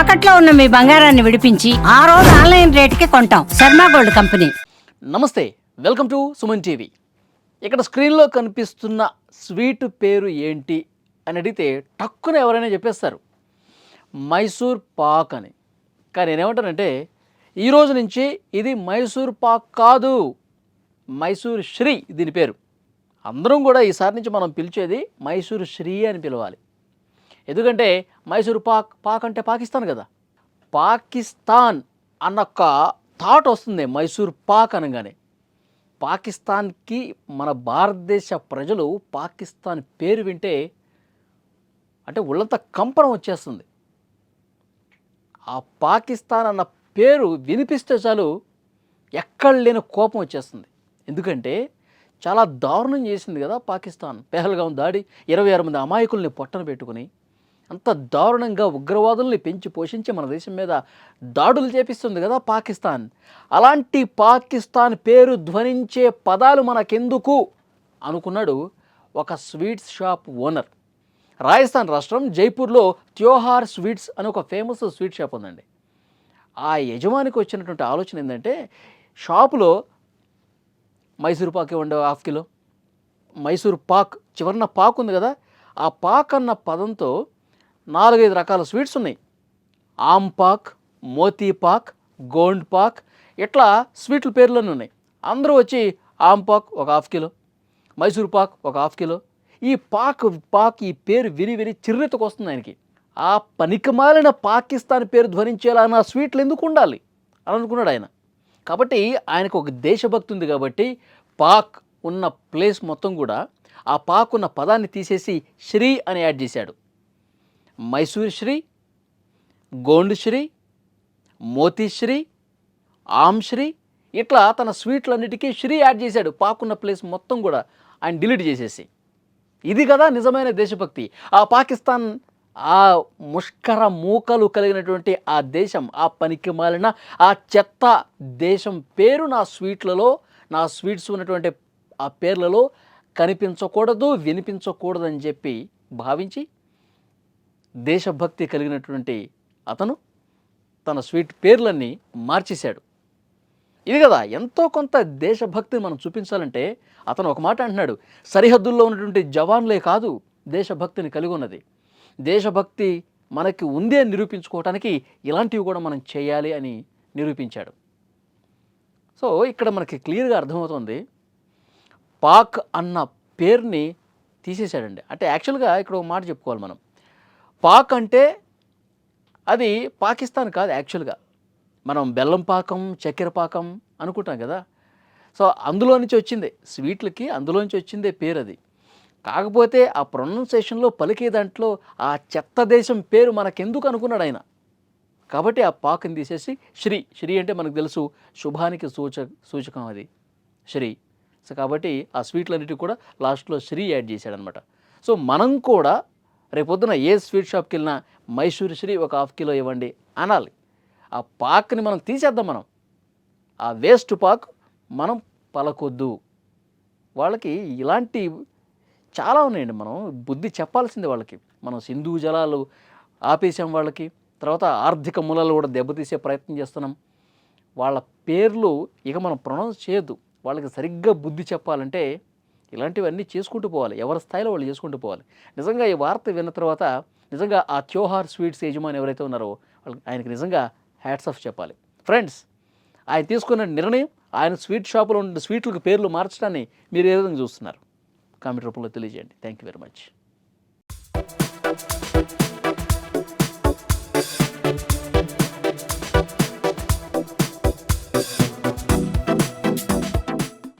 తాకట్లో ఉన్న మీ బంగారాన్ని విడిపించి ఆ రోజు ఆన్లైన్ రేటుకి కొంటాం. Sharma gold company. నమస్తే, వెల్కమ్ టు సుమన్ టీవీ. ఇక్కడ స్క్రీన్లో కనిపిస్తున్న స్వీట్ పేరు ఏంటి అని అడిగితే టక్కున ఎవరైనా చెప్పేస్తారు, మైసూర్ పాక్ అని. కానీ నేనేమంటానంటే ఈరోజు నుంచి ఇది మైసూర్ పాక్ కాదు, మైసూర్ శ్రీ దీని పేరు. అందరం కూడా ఈసారి నుంచి మనం పిలిచేది మైసూర్ శ్రీ అని పిలవాలి. ఎందుకంటే మైసూర్ పాక్ అంటే పాకిస్తాన్ కదా. పాకిస్తాన్ అన్న ఒక థాట్ వస్తుంది మైసూర్ పాక్ అనగానే. పాకిస్తాన్కి మన భారతదేశ ప్రజలు పాకిస్తాన్ పేరు వింటే అంటే ఒళ్ళంతా కంపనం వచ్చేస్తుంది. ఆ పాకిస్తాన్ అన్న పేరు వినిపిస్తే చాలు ఎక్కడ లేని కోపం వచ్చేస్తుంది. ఎందుకంటే చాలా దారుణం చేసింది కదా పాకిస్తాన్. పెహల్గాం దాడి, 26 మంది అమాయకుల్ని పొట్టన పెట్టుకుని అంత దారుణంగా ఉగ్రవాదుల్ని పెంచి పోషించి మన దేశం మీద దాడులు చేపిస్తుంది కదా పాకిస్తాన్. అలాంటి పాకిస్తాన్ పేరు ధ్వనించే పదాలు మనకెందుకు అనుకున్నాడు ఒక స్వీట్స్ షాప్ ఓనర్. రాజస్థాన్ రాష్ట్రం జైపూర్లో త్యోహార్ స్వీట్స్ అని ఒక ఫేమస్ స్వీట్ షాప్ ఉందండి. ఆ యజమానికి వచ్చినటువంటి ఆలోచన ఏంటంటే, షాపులో మైసూర్ పాక్ ఇవ్వండి 1/2 కిలో, మైసూర్ పాక్ చివరిన పాక్ ఉంది కదా, ఆ పాక్ అన్న పదంతో 4-5 రకాల స్వీట్స్ ఉన్నాయి. ఆమ్ పాక్, మోతీ పాక్, గోండ్ పాక్, ఇట్లా స్వీట్ల పేర్లోనే ఉన్నాయి. అందరూ వచ్చి ఆమ్ పాక్ ఒక 1/2 కిలో, మైసూర్ పాక్ ఒక 1/2 కిలో. ఈ పాక్ ఈ పేరు విని చిర్రెత్తుకు వస్తుంది ఆయనకి. ఆ పనికిమాలిన పాకిస్తాన్ పేరు ధ్వనించేలా నా స్వీట్లు ఎందుకు ఉండాలి అని అనుకున్నాడు ఆయన. కాబట్టి ఆయనకు ఒక దేశభక్తి ఉంది కాబట్టి పాక్ ఉన్న ప్లేస్ మొత్తం కూడా ఆ పాక్ ఉన్న పదాన్ని తీసేసి శ్రీ అని యాడ్ చేశాడు. మైసూర్ శ్రీ, గోండ్ శ్రీ, మోతీ శ్రీ, ఆమ్ శ్రీ, ఇట్లా తన స్వీట్లన్నిటికీ శ్రీ యాడ్ చేశాడు. పాకున్న ప్లేస్ మొత్తం కూడా ఆయన డిలీట్ చేసేసి. ఇది కదా నిజమైన దేశభక్తి. ఆ పాకిస్తాన్, ఆ ముష్కర మూకలు కలిగినటువంటి ఆ దేశం, ఆ పనికి మాలిన ఆ చెత్త దేశం పేరు నా స్వీట్స్ ఉన్నటువంటి ఆ పేర్లలో కనిపించకూడదు, వినిపించకూడదు అని చెప్పి భావించి దేశభక్తి కలిగినటువంటి అతను తన స్వీట్ పేర్లన్నీ మార్చేశాడు. ఇది కదా ఎంతో కొంత దేశభక్తిని మనం చూపించాలంటే. అతను ఒక మాట అంటున్నాడు, సరిహద్దుల్లో ఉన్నటువంటి జవాన్లే కాదు దేశభక్తిని కలిగి ఉన్నది. దేశభక్తి మనకి ఉంది అని నిరూపించుకోవటానికి ఇలాంటివి కూడా మనం చేయాలి అని నిరూపించాడు. సో ఇక్కడ మనకి క్లియర్గా అర్థమవుతుంది, పాక్ అన్న పేరుని తీసేశాడండి. అంటే యాక్చువల్గా ఇక్కడ ఒక మాట చెప్పుకోవాలి మనం. పాక్ అంటే అది పాకిస్తాన్ కాదు. యాక్చువల్గా మనం బెల్లం పాకం, చక్కెర పాకం అనుకుంటాం కదా. సో అందులో నుంచి వచ్చిందే స్వీట్లకి, అందులో నుంచి వచ్చిందే పేరు అది. కాకపోతే ఆ ప్రొనౌన్సియేషన్లో పలికే దాంట్లో ఆ చెత్త దేశం పేరు మనకెందుకు అనుకున్నాడు ఆయన. కాబట్టి ఆ పాక్ని తీసేసి శ్రీ అంటే మనకు తెలుసు శుభానికి సూచకం అది శ్రీ. సో కాబట్టి ఆ స్వీట్లన్నిటికి కూడా లాస్ట్లో శ్రీ యాడ్ చేశాడనమాట. సో మనం కూడా రేపొద్దున ఏ స్వీట్ షాప్కి వెళ్ళినా మైసూర్ శ్రీ ఒక 1/2 కిలో ఇవ్వండి అనాలి. ఆ పాక్ని మనం తీసేద్దాం. మనం ఆ వేస్ట్ పాక్ మనం పలకొద్దు. వాళ్ళకి ఇలాంటి చాలా ఉన్నాయండి. మనం బుద్ధి చెప్పాల్సిందే వాళ్ళకి. మనం సింధు జలాలు ఆపేసాం వాళ్ళకి, తర్వాత ఆర్థిక మూలాలు కూడా దెబ్బతీసే ప్రయత్నం చేస్తున్నాం. వాళ్ళ పేర్లు ఇక మనం ప్రొనౌన్స్ చేయొద్దు. వాళ్ళకి సరిగ్గా బుద్ధి చెప్పాలంటే ఇలాంటివన్నీ చేసుకుంటూ పోవాలి. ఎవరి స్థాయిలో వాళ్ళు చేసుకుంటూ పోవాలి. నిజంగా ఈ వార్త విన్న తర్వాత నిజంగా ఆ త్యోహార్ స్వీట్స్ యజమాని ఎవరైతే ఉన్నారో ఆయనకి నిజంగా హ్యాట్స్ ఆఫ్ చెప్పాలి. ఫ్రెండ్స్, ఆయన తీసుకున్న నిర్ణయం, ఆయన స్వీట్ షాపులో ఉన్న స్వీట్లకు పేర్లు మార్చడాన్ని మీరు ఏ విధంగా చూస్తున్నారు? కామెంట్ రూపంలో తెలియజేయండి. Thank you very much.